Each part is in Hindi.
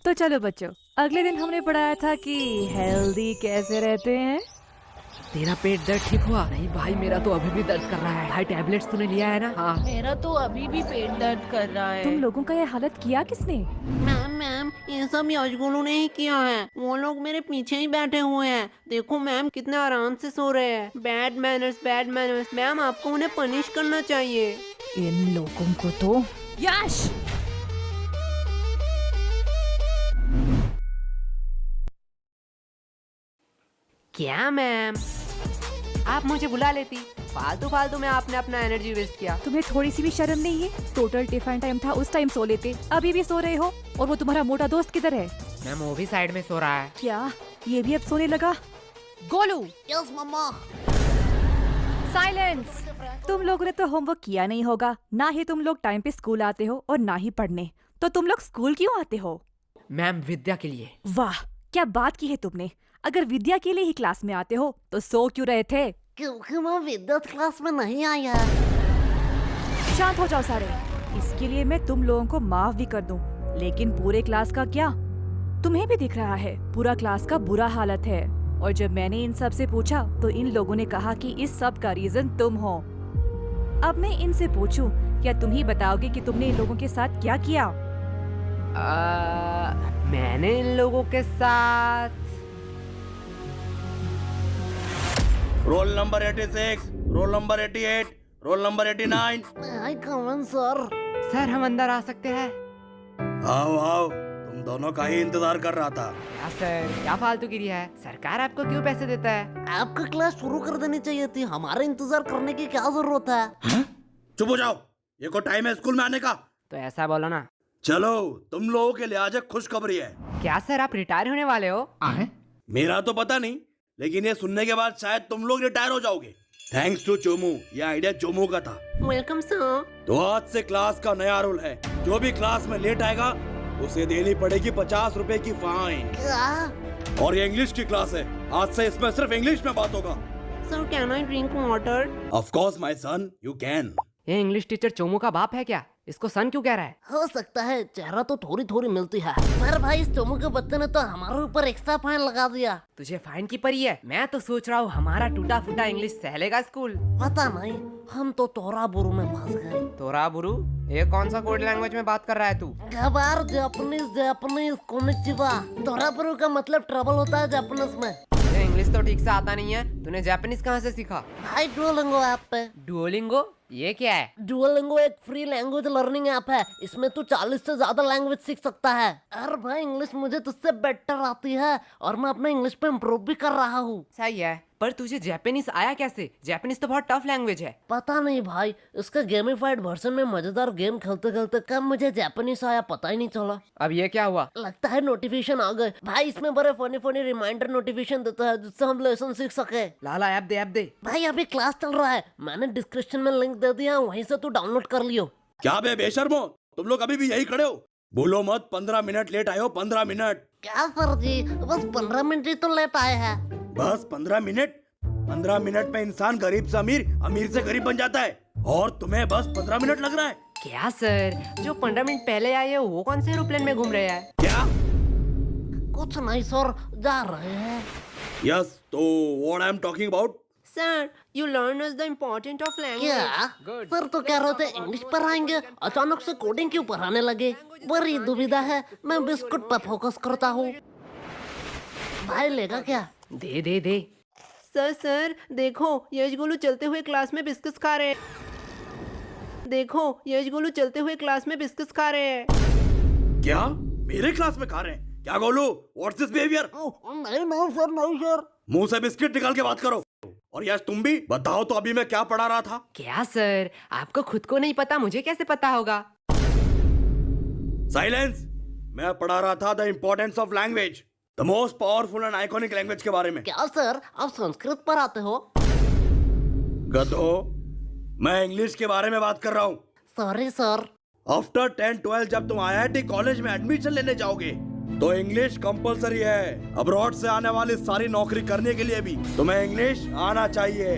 तो चलो बच्चों, अगले दिन हमने पढ़ाया था कि हेल्दी कैसे रहते हैं। तेरा पेट दर्द ठीक हुआ? नहीं भाई, मेरा तो अभी भी दर्द कर रहा है। भाई टैबलेट्स तूने लिया है ना? हाँ। मेरा तो अभी भी पेट दर्द कर रहा है। तुम लोगों का ये हालत किया किसने? मैम मैम, ये सब यशगुरु ने ही किया है। वो लोग मेरे पीछे ही बैठे हुए हैं। देखो मैम, कितने आराम से सो रहे हैं। Bad manners, bad manners. Ma'am, आपको उन्हें पनिश करना चाहिए। इन लोगों को तो। यश! क्या मैम, आप मुझे बुला लेती। फालतू फालतू में आपने अपना एनर्जी वेस्ट किया। तुम्हें थोड़ी सी भी शर्म नहीं है? टोटल टिफिन टाइम था, उस टाइम सो लेते, अभी भी सो रहे हो। और वो तुम्हारा मोटा दोस्त किधर है? मैम वो भी साइड में सो रहा है। क्या ये भी अब सोने लगा? गोलू, यस मम्मा। साइलेंस! तुम लोगों ने तो होमवर्क किया नहीं होगा। ना ही तुम लोग टाइम पे स्कूल आते हो और ना ही पढ़ने। तो तुम लोग स्कूल क्यों आते हो? मैम विद्या के लिए। वाह, क्या बात की है तुमने। अगर विद्या के लिए ही क्लास में आते हो तो सो क्यों रहे थे? क्योंकि मैं विद्युत क्लास में नहीं आया। शांत हो जाओ सारे। इसके लिए मैं तुम लोगों को माफ भी कर दूं, लेकिन पूरे क्लास का क्या? तुम्हें भी दिख रहा है पूरा क्लास का बुरा हालत है। और जब मैंने इन सब से पूछा तो इन लोगों ने कहा कि इस सब का रीजन तुम हो। अब मैं इनसे पूछूं, क्या तुम ही बताओगे कि तुमने इन लोगों के साथ क्या किया? मैंने इन लोगों के साथ roll number 86, roll number 88, roll number 89। आई कम सर। सर हम अंदर आ सकते हैं? आओ आओ, तुम दोनों का ही इंतजार कर रहा था। क्या सर, क्या फालतूगिरी है? सरकार आपको क्यों पैसे देता है? आपका क्लास शुरू कर देनी चाहिए थी। हमारा इंतजार करने की क्या जरूरत है? चुप हो जाओ, ये को टाइम है स्कूल में आने का। तो ऐसा बोलो ना। चलो, तुम लोगों के लिए आज एक खुशखबरी है। क्या सर, आप रिटायर होने वाले हो? मेरा तो पता नहीं, लेकिन ये सुनने के बाद शायद तुम लोग रिटायर हो जाओगे। थैंक्स टू चोमू, ये आइडिया चोमू का था। Welcome sir. तो आज से क्लास का नया रूल है, जो भी क्लास में लेट आएगा उसे देनी पड़ेगी 50 रुपए की फाइन। क्या? और ये इंग्लिश की क्लास है, आज से इसमें सिर्फ इंग्लिश में बात होगा। Sir can I drink water? Of course my son, you can. ये इंग्लिश टीचर चोमू का बाप है क्या? इसको सन क्यों कह रहा है? हो सकता है, चेहरा तो थोड़ी थोड़ी मिलती है। पर भाई, इस चोमू के बच्चे ने तो हमारे ऊपर एक्स्ट्रा फाइन लगा दिया। तुझे फाइन की परी है? मैं तो सोच रहा हूँ हमारा टूटा फूटा इंग्लिश सहलेगा स्कूल। पता नहीं, हम तो तोरा बुरु में फंस गए। तोरा बुरु? ये कौन सा कोड लैंग्वेज में बात कर रहा है तू? गवार जापानीज, जापानीज कोनिचिवा। तोरा बुरु का मतलब ट्रबल होता है जापानीज में। तुझे इंग्लिश तो ठीक से आता नहीं है, तूने जापानीज कहाँ से सीखा? भाई डुओलिंगो ऐप पे। डुओलिंगो? ये क्या है? डुओलिंगो एक फ्री लैंग्वेज लर्निंग ऐप है। इसमें तू 40 से ज्यादा लैंग्वेज सीख सकता है। अरे भाई, इंग्लिश मुझे तुझसे बेटर आती है और मैं अपने इंग्लिश पे इम्प्रूव भी कर रहा हूँ। सही है, पर तुझे जापानीज आया कैसे? जापानीज तो बहुत टफ लैंग्वेज है। पता नहीं भाई, इसका गेमिफाइड वर्जन में मजेदार गेम खेलते खेलते कब मुझे जापानीज आया पता ही नहीं चला। अब ये क्या हुआ? लगता है नोटिफिकेशन आ गए। भाई, इसमें बड़े फनी फनी रिमाइंडर नोटिफिकेशन देता है जिससे हम लेसन सीख सके। लाला ऐप दे, ऐप दे। भाई अभी क्लास चल रहा है, मैंने डिस्क्रिप्शन में लिंक दे दिया, वहीं से तू डाउनलोड कर लियो। क्या बे बेशर्मो, तुम लोग अभी भी यही खड़े हो? बोलो मत, 15 मिनट लेट आए हो। 15 मिनट। क्या सर जी, बस 15 मिनट ही तो लेट आए हैं। बस 15 मिनट? 15 मिनट में इंसान गरीब से अमीर, अमीर से गरीब बन जाता है, और तुम्हें बस 15 मिनट लग रहा है? क्या सर, जो 15 मिनट पहले आए हैं वो कौन से एरोप्लेन में घूम रहे हैं? क्या? कुछ नहीं सर, जा रहे हैं। यस, तो what I am talking about? Sir, you learn us the important of language. क्या सर, तो कह रहे थे इंग्लिश पढ़ाएंगे, अचानक से कोडिंग क्यों पढ़ाने लगे? बड़ी दुविधा है, मैं बिस्कुट पर फोकस करता हूँ। भाई लेगा क्या? दे दे दे। सर देखो, यश गोलू चलते हुए क्लास में बिस्किट्स खा रहे हैं। देखो, यश गोलू चलते हुए क्लास में बिस्किट्स खा रहे हैं। क्या मेरे क्लास में खा रहे हैं? क्या गोलू, व्हाट्स दिस बिहेवियर? नहीं नहीं सर, नहीं सर। मुंह से बिस्किट निकाल के बात करो। और यश, तुम भी बताओ तो अभी मैं क्या पढ़ा रहा था? क्या सर, आपको खुद को नहीं पता, मुझे कैसे पता होगा? साइलेंस! मैं पढ़ा रहा था the importance of language, the most powerful and iconic language के बारे में। क्या सर, आप संस्कृत पढ़ाते हो? गधो, मैं इंग्लिश के बारे में बात कर रहा हूँ। Sorry sir. आफ्टर 10-12 जब तुम IIT कॉलेज में एडमिशन लेने जाओगे तो इंग्लिश कंपलसरी है। अब्रॉड से आने वाली सारी नौकरी करने के लिए भी तुम्हें इंग्लिश आना चाहिए।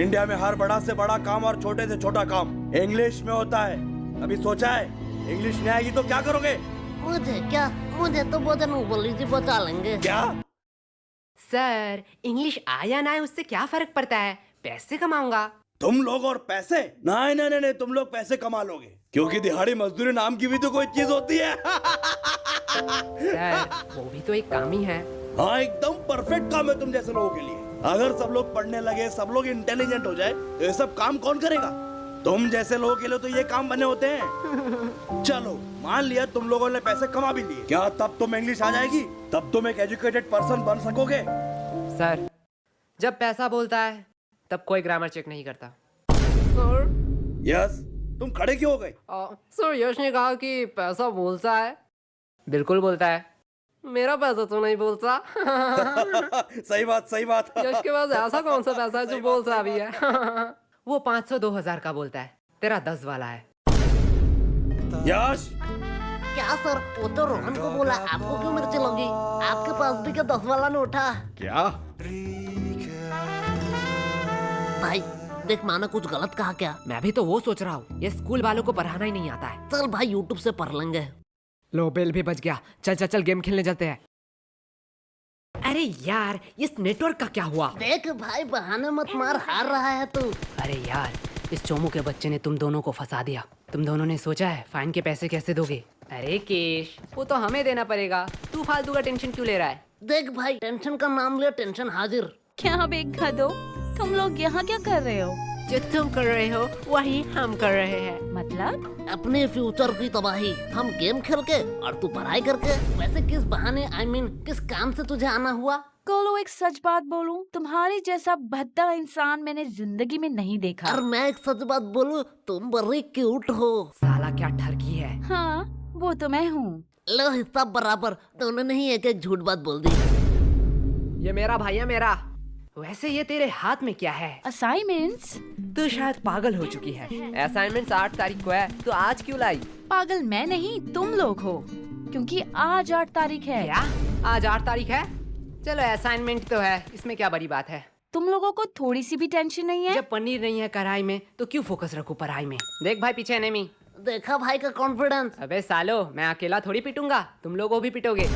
इंडिया में हर बड़ा से बड़ा काम और छोटे से छोटा काम इंग्लिश में होता है। कभी सोचा है इंग्लिश नहीं आएगी तो क्या करोगे? मुझे क्या, मुझे तो बदन उबली जी बचा लेंगे। क्या? सर इंग्लिश आया ना है उससे क्या फर्क पड़ता है, पैसे कमाऊंगा। तुम लोग और पैसे? नहीं नहीं नहीं नहीं, तुम लोग पैसे कमा लोगे, क्योंकि दिहाड़ी मजदूरी नाम की भी तो कोई चीज होती है। सर वो भी तो एक काम ही है। हाँ, एकदम परफेक्ट काम है तुम जैसे लोगों के लिए। अगर सब लोग पढ़ने लगे, सब लोग इंटेलिजेंट हो जाए, तो ये सब काम कौन करेगा? तुम जैसे लोगों के लिए तो ये काम बने होते हैं। चलो मान लिया तुम लोगों ने पैसे कमा भी लिए, क्या तब तुम इंग्लिश आ जाएगी? तब तुम एक एजुकेटेड पर्सन बन सकोगे? सर जब पैसा बोलता है तब कोई ग्रामर चेक नहीं करता। सर यस, तुम खड़े क्यों हो गए? सर यश ने कहा कि पैसा बोलता है। बिल्कुल बोलता है, मेरा पैसा तो नहीं बोलता। सही बात, सही बात। यश के पास ऐसा कौन सा पैसा है जो बोलता भी है? वो 500 2000 का बोलता है, तेरा 10 वाला है। यश, क्या सर, वो तो रोहन को बोला, आपको क्यों मिर्ची लगी? आपके पास भी क्या 10 वाला नोट है? क्या? भाई देख, माना कुछ गलत कहा क्या? मैं भी तो वो सोच रहा हूँ, ये स्कूल वालों को पढ़ाना ही नहीं आता है। चल भाई यूट्यूब से पढ़ लेंगे। लो बेल भी बच गया, चल चल चल गेम खेलने जाते हैं। अरे यार इस नेटवर्क का क्या हुआ? देख भाई बहाने मत मार, हार रहा है तू। अरे यार इस चोमू के बच्चे ने तुम दोनों को फंसा दिया। तुम दोनों ने सोचा है फाइन के पैसे कैसे दोगे? अरे केश, वो तो हमें देना पड़ेगा, तू फालतू का टेंशन क्यों ले रहा है? देख भाई, टेंशन का नाम लिया टेंशन हाजिर। क्या बेगा दो, तुम लोग यहाँ क्या कर रहे हो? जो तुम कर रहे हो वही हम कर रहे हैं। मतलब अपने फ्यूचर की तबाही, हम गेम खेल के और तू पढ़ाई करके। वैसे किस बहाने, I mean, किस काम से तुझे आना हुआ? कोलो एक सच बात बोलूं, तुम्हारी जैसा भद्दा इंसान मैंने जिंदगी में नहीं देखा। और मैं एक सच बात बोलूं, तुम बड़ी क्यूट हो। साला क्या ठरकी है। हाँ वो तो मैं हूँ। लो हिसाब बराबर, दोनों ने ही एक एक झूठ बात बोल दी। ये मेरा भाई है मेरा। वैसे ये तेरे हाथ में क्या है? असाइनमेंट्स? तू शायद पागल हो चुकी है। असाइनमेंट्स 8 तारीख को है, तो आज क्यों लाई? पागल मैं नहीं, तुम लोग हो, क्योंकि आज 8 तारीख है। क्या आज 8 तारीख है? चलो असाइनमेंट तो है, इसमें क्या बड़ी बात है। तुम लोगों को थोड़ी सी भी टेंशन नहीं है? जब पनीर नहीं है कढ़ाई में तो क्यों फोकस रखूं पढ़ाई में। देख भाई पीछे एनिमी। देखा भाई का कॉन्फिडेंस। अबे सालो, मैं अकेला थोड़ी पिटूंगा, तुम लोगों भी पिटोगे।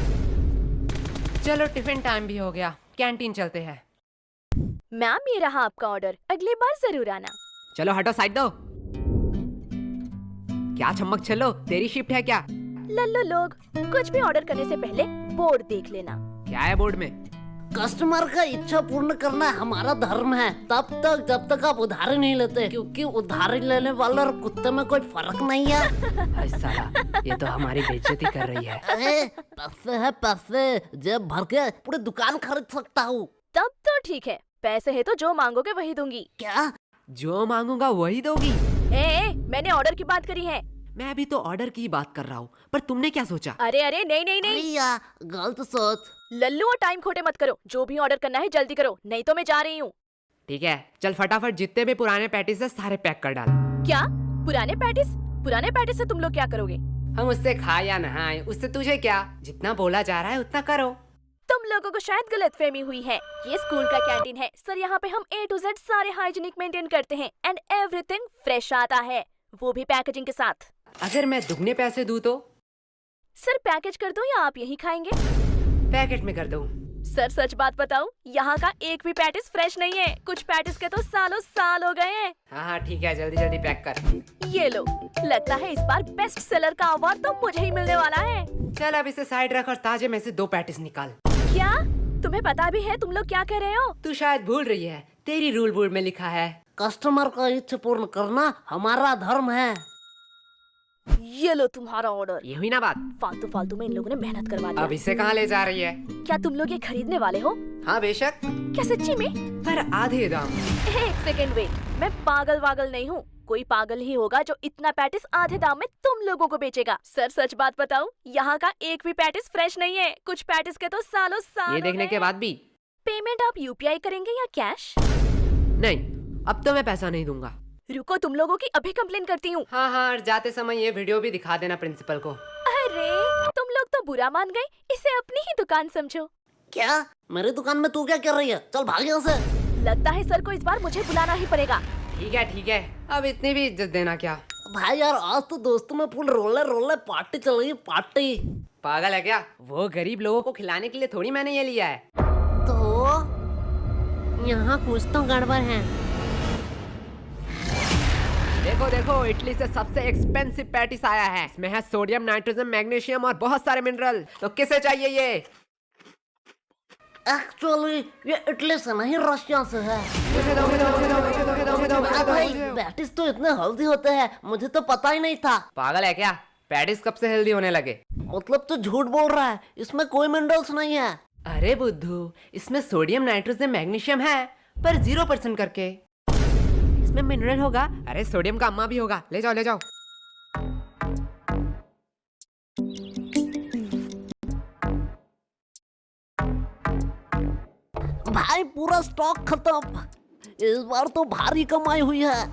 चलो टिफिन टाइम भी हो गया, कैंटीन चलते हैं। मैम ये रहा आपका ऑर्डर, अगली बार जरूर आना। चलो हटो साइड दो। क्या चम्मक चलो, तेरी शिफ्ट है क्या? लल्लू लोग, कुछ भी ऑर्डर करने से पहले बोर्ड देख लेना। क्या है बोर्ड में? कस्टमर का इच्छा पूर्ण करना हमारा धर्म है, तब तक जब तक आप उधारी नहीं लेते, क्योंकि उधारी लेने वाले और कुत्ते में कोई फर्क नहीं है। अरे साला, ये तो हमारी बेइज्जती कर रही है। पैसे है पैसे, जेब भर के पूरी दुकान खरीद सकता हूँ। तब तो ठीक है, पैसे है तो जो मांगोगे वही दूंगी। क्या? जो मांगूंगा वही दोगी? मैंने ऑर्डर की बात करी है। मैं भी तो ऑर्डर की बात कर रहा हूँ, पर तुमने क्या सोचा? अरे अरे नहीं नहीं नहीं, भैया गलत सोच। लल्लू और टाइम खोटे मत करो, जो भी ऑर्डर करना है जल्दी करो, नहीं तो मैं जा रही हूँ। ठीक है चल फटाफट, जितने भी पुराने पैटीज है सारे पैक कर डाल। क्या पुराने पैटिस? पुराने पैटिस से तुम लोग क्या करोगे? हम उससे खाए या नहाए, उससे तुझे क्या, जितना बोला जा रहा है उतना करो। तुम लोगों को शायद गलतफहमी हुई है, ये स्कूल का कैंटीन है सर, यहाँ पे हम A to Z सारे हाइजीनिक मेंटेन करते हैं एंड एवरीथिंग फ्रेश आता है, वो भी पैकेजिंग के साथ। अगर मैं दुगने पैसे दूं तो? सर पैकेज कर दो या आप यही खाएंगे? पैकेट में कर दूं। सर सच बात बताऊं, यहाँ का एक भी पैटिस फ्रेश नहीं है, कुछ पैटिस के तो सालों साल हो गए हैं। हाँ ठीक है, जल्दी जल्दी पैक कर। ये लो, लगता है इस बार बेस्ट सेलर का अवार्ड तो मुझे ही मिलने वाला है। चल अब इसे साइड रख और ताजे में से 2 पैटिस निकाल। क्या तुम्हें पता भी है तुम लोग क्या कह रहे हो? तू शायद भूल रही है, तेरी रूल बोर्ड में लिखा है कस्टमर का इच्छा पूर्ण करना हमारा धर्म है। ये लो तुम्हारा ऑर्डर। ये हुई ना बात? फालतू फालतू में इन लोगों ने मेहनत करवा अब दी। इसे कहाँ ले जा रही है? क्या तुम लोग ये खरीदने वाले हो? हाँ बेशक, क्या सच्ची में? पर आधे दाम। एक सेकेंड वेट, मैं पागल वागल नहीं हूँ, कोई पागल ही होगा जो इतना पैटिस आधे दाम में तुम लोगों को बेचेगा। सर सच बात बताऊं, यहाँ का एक भी पैटिस फ्रेश नहीं है, कुछ पैटिस के तो सालों साल ये देखने के बाद भी? पेमेंट आप UPI करेंगे या कैश? नहीं, अब तो मैं पैसा नहीं दूंगा। रुको, तुम लोगों की अभी कंप्लेन करती हूँ। हाँ हाँ, और जाते समय ये वीडियो भी दिखा देना प्रिंसिपल को। अरे तुम लोग तो बुरा मान गए, इसे अपनी ही दुकान समझो। क्या? मेरी दुकान में तू क्या कर रही है? चल भाग यहाँ से। लगता है सर को इस बार मुझे बुलाना ही पड़ेगा। ठीक है, अब इतनी भी इज्जत देना क्या। भाई यार आज तो दोस्तों में फुल रोलर पार्टी चल रही है, पार्टी। पागल है क्या? वो गरीब लोगों को खिलाने के लिए थोड़ी मैंने ये लिया है। तो यहाँ कुछ तो गड़बड़ है। देखो देखो, इटली से सबसे एक्सपेंसिव पैटिस आया है। इसमें है सोडियम, नाइट्रोजन, मैग्नीशियम और बहुत सारे मिनरल। तो किसे चाहिए ये? एक्चुअली ये इटली से नहीं, रशिया से है। मुझे दो, मुझे दो, मुझे दो, मुझे दो, मुझे दो, मुझे दो, मुझे दो, भाई मुझे दो। पैटिस तो इतने हेल्दी होते हैं, मुझे तो पता ही नहीं था। पागल है क्या? पैटिस कब से हेल्दी होने लगे? मतलब तो झूठ बोल रहा है, इसमें कोई मिनरल्स नहीं है। अरे बुद्धू, इसमें सोडियम, नाइट्रोजन, मैग्नीशियम है, पर 0% करके। इसमें मिनरल होगा। अरे सोडियम का अम्मा भी होगा। ले जाओ ले जाओ। भाई पूरा स्टॉक खत्म। इस बार तो भारी कमाई हुई है।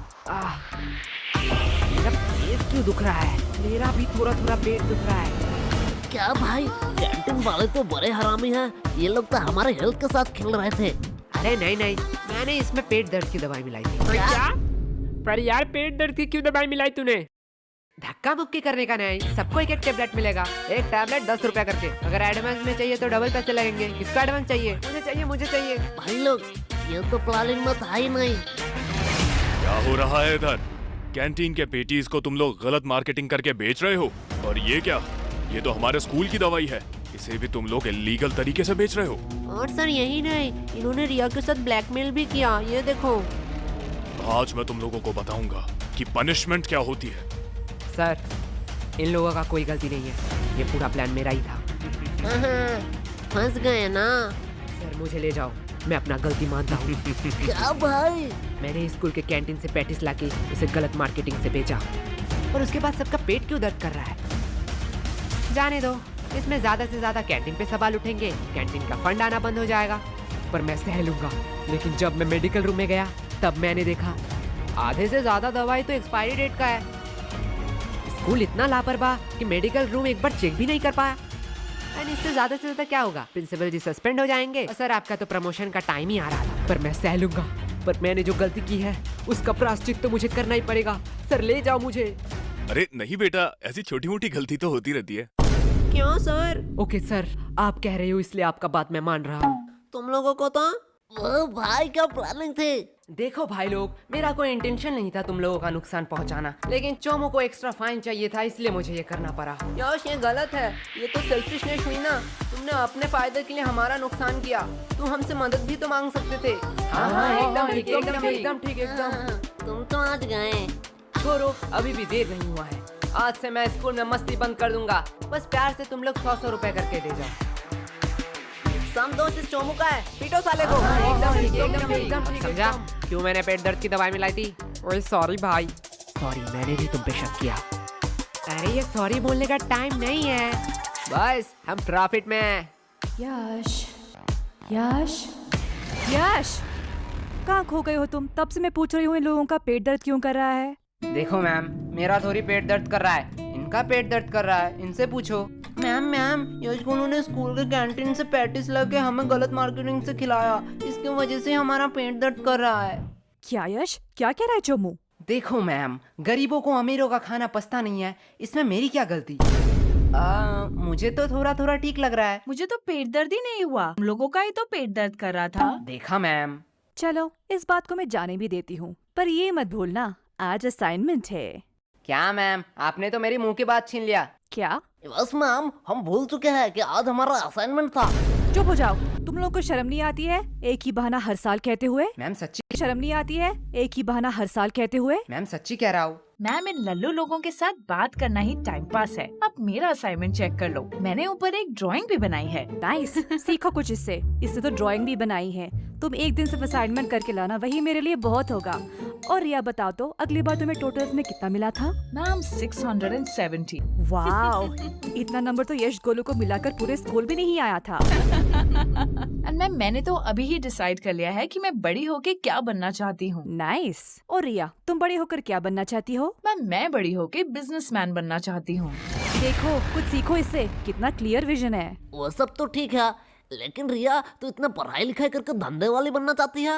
मेरा पेट क्यों दुख रहा है? मेरा भी थोड़ा थोड़ा पेट दुख रहा है। क्या भाई, कैंटीन वाले तो बड़े हरामी हैं। ये लोग तो हमारे हेल्थ के साथ खेल रहे थे। अरे नहीं नहीं, मैंने इसमें पेट दर्द की दवाई मिलाई थी। क्या? पर यार पेट दर्द की क्यों दवाई मिलाई तूने? धक्का मुक्की करने का नहीं, सबको एक एक टेबलेट मिलेगा। एक टेबलेट 10 रुपया करके। अगर एडवांस में चाहिए तो डबल पैसे लगेंगे। किसको एडवांस चाहिए? मुझे चाहिए, मुझे चाहिए। भाई लोग ये तो प्लानिंग में था ही नहीं। क्या हो रहा है इधर? कैंटीन के पेटीज को तुम लोग गलत मार्केटिंग करके बेच रहे हो। और ये क्या? ये तो हमारे स्कूल की दवाई है, इसे भी तुम लोग इलीगल तरीके से बेच रहे हो। और सर यही नहीं, इन्होंने रिया के साथ ब्लैकमेल भी किया। ये देखो। आज मैं तुम लोगों को बताऊंगा कि पनिशमेंट क्या होती है। सर, इन लोगों का कोई गलती नहीं है, ये पूरा प्लान मेरा ही था। फंस गए ना। सर मुझे ले जाओ, मैं अपना गलती मानता हूँ। क्या भाई? मैंने स्कूल के कैंटीन से पैटिस लाके इसे गलत मार्केटिंग से बेचा, और उसके बाद सबका पेट क्यों दर्द कर रहा है? जाने दो, इसमें ज्यादा से ज्यादा कैंटीन पे सवाल उठेंगे, कैंटीन का फंड आना बंद हो जाएगा। पर मैं सह लूंगा। लेकिन जब मैं मेडिकल रूम में गया तब मैंने देखा आधे से ज्यादा दवाई तो एक्सपायरी डेट का है। स्कूल इतना लापरवाह कि मेडिकल रूम एक बार चेक भी नहीं कर पाया। एंड इससे ज्यादा से ज्यादा क्या होगा? प्रिंसिपल जी सस्पेंड हो जाएंगे। सर आपका तो प्रमोशन का टाइम ही आ रहा था। पर मैं सह लूंगा। पर मैंने जो गलती की है उसका प्रायश्चित तो मुझे करना ही पड़ेगा। सर ले जाओ मुझे। अरे नहीं बेटा, ऐसी छोटी मोटी गलती तो होती रहती है। क्यों सर? ओके सर, आप कह रहे हो इसलिए आपका बात मैं मान रहा हूँ। तुम लोगों को तो वो भाई क्या प्लानिंग थी? देखो भाई लोग, मेरा कोई इंटेंशन नहीं था तुम लोगों का नुकसान पहुंचाना, लेकिन चोमो को एक्स्ट्रा फाइन चाहिए था, इसलिए मुझे ये करना पड़ा। यश ये गलत है। ये तो सेल्फिशनेस हुई ना। तुमने अपने फायदे के लिए हमारा नुकसान किया। तुम हमसे मदद भी तो मांग सकते थे। हाँ, एकदम ठीक, एकदम ठीक, एकदम ठीक, एकदम। तुम तो आज गए। छोड़ो, अभी भी देर नहीं हुआ है। आज से मैं स्कूल में मस्ती बंद कर दूंगा। बस प्यार से तुम लोग 100 रुपए करके दे जाओ। समदोष इस चोमू का है, पीटो साले को। एकदम ठीक, एकदम ठीक, एकदम ठीक। समझा क्यों मैंने पेट दर्द की दवाई मिलाई थी? ओए सॉरी भाई, सॉरी, मैंने भी तुम पे शक किया। अरे ये सॉरी बोलने का टाइम नहीं है, बस हम प्रॉफिट में हैं। यश, यश, यश, कहाँ खो गए हो तुम? तब से मैं पूछ रही हूँ इन लोगों का पेट दर्द क्यों कर रहा है? देखो मैम, मेरा थोड़ी पेट दर्द कर रहा है, इनका पेट दर्द कर रहा है, इनसे पूछो। मैम यश गुनू ने स्कूल के कैंटीन से पैटिस लाके हमें गलत मार्केटिंग से खिलाया। इसकी वजह से हमारा पेट दर्द कर रहा है। क्या यश, क्या कह रहा है चोमू? देखो मैम, गरीबों को अमीरों का खाना पचता नहीं है, इसमें मेरी क्या गलती? मुझे तो थोड़ा थोड़ा ठीक लग रहा है। मुझे तो पेट दर्द ही नहीं हुआ, हम लोगों का ही तो पेट दर्द कर रहा था। देखा मैम। चलो, इस बात को मैं जाने भी देती हूँ, पर ये मत भूलना आज असाइनमेंट है। क्या मैम, आपने तो मेरी मुंह की बात छीन लिया। क्या? बस मैम, हम भूल चुके हैं कि आज हमारा असाइनमेंट था। चुप हो जाओ। तुम लोगों को शर्म नहीं आती है एक ही बहाना हर साल कहते हुए? मैम सच्ची, शर्म नहीं आती है एक ही बहाना हर साल कहते हुए? मैम सच्ची कह रहा हूँ। मैम, इन लल्लू लोगों के साथ बात करना ही टाइम पास है। अब मेरा असाइनमेंट चेक कर लो, मैंने ऊपर एक ड्राइंग भी बनाई है। नाइस, सीखो कुछ इससे। इससे तो ड्राइंग भी बनाई है। तुम एक दिन सिर्फ असाइनमेंट करके लाना, वही मेरे लिए बहुत होगा। और रिया बताओ तो, अगली बार तुम्हें टोटल्स में कितना मिला था? मैम 670। वाओ, इतना नंबर तो यश गोलू को मिलाकर पूरे स्कूल भी नहीं आया था। एंड मैम, मैंने तो अभी ही डिसाइड कर लिया है कि मैं बड़ी होके क्या बनना चाहती हूँ। नाइस। और रिया, तुम बड़ी होकर क्या बनना चाहती हो? मैम, मैं बड़ी होके बिजनेसमैन बनना चाहती हूँ। देखो, कुछ सीखो इससे, कितना क्लियर विजन है। वो सब तो ठीक है, लेकिन रिया तो इतना पढ़ाई लिखाई करके धंधे वाली बनना चाहती है।